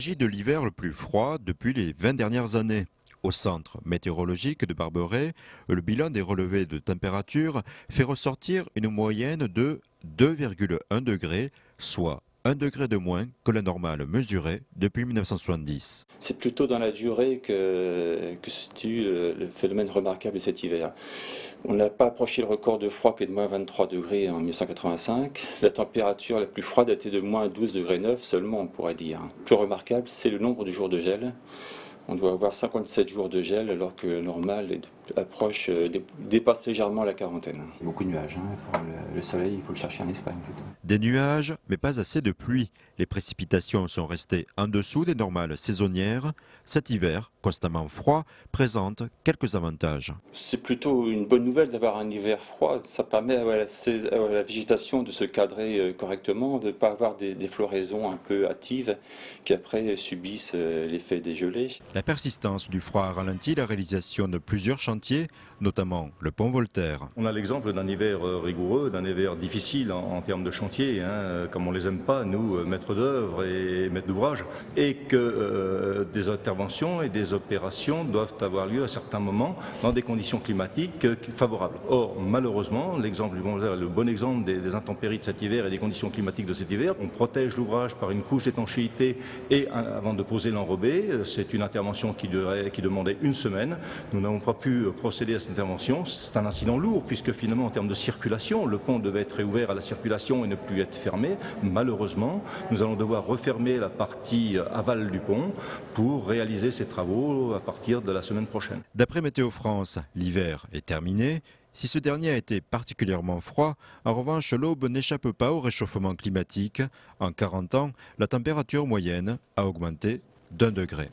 Il s'agit de l'hiver le plus froid depuis les 20 dernières années. Au centre météorologique de Barberet, le bilan des relevés de température fait ressortir une moyenne de 2,1 degrés, soit 1 degré de moins que la normale mesurée depuis 1970. C'est plutôt dans la durée que se situe le phénomène remarquable de cet hiver. On n'a pas approché le record de froid qui est de moins 23 degrés en 1985. La température la plus froide était de moins 12 degrés 9 seulement, on pourrait dire. Le plus remarquable, c'est le nombre de jours de gel. On doit avoir 57 jours de gel alors que le normal dépasse légèrement la quarantaine. Beaucoup de nuages. Le soleil, il faut le chercher en Espagne plutôt. Des nuages, mais pas assez de pluie. Les précipitations sont restées en dessous des normales saisonnières. Cet hiver, constamment froid, présente quelques avantages. C'est plutôt une bonne nouvelle d'avoir un hiver froid. Ça permet à la végétation de se cadrer correctement, de ne pas avoir des floraisons un peu hâtives qui après subissent l'effet des gelées. La persistance du froid ralentit la réalisation de plusieurs chantiers, notamment le pont Voltaire. On a l'exemple d'un hiver rigoureux, d'un hiver difficile en termes de chantier, comme on les aime pas, nous, maîtres d'œuvre et maîtres d'ouvrage, et que des interventions et des opérations doivent avoir lieu à certains moments dans des conditions climatiques favorables. Or, malheureusement, le bon exemple des intempéries de cet hiver et des conditions climatiques de cet hiver, on protège l'ouvrage par une couche d'étanchéité et avant de poser l'enrobé. C'est une intervention qui demandait une semaine. Nous n'avons pas pu procéder à cette intervention. C'est un incident lourd puisque finalement en termes de circulation, le pont devait être réouvert à la circulation et ne plus être fermé. Malheureusement, nous allons devoir refermer la partie aval du pont pour réaliser ces travaux à partir de la semaine prochaine. D'après Météo France, l'hiver est terminé. Si ce dernier a été particulièrement froid, en revanche, l'Aube n'échappe pas au réchauffement climatique. En 40 ans, la température moyenne a augmenté d'1 degré.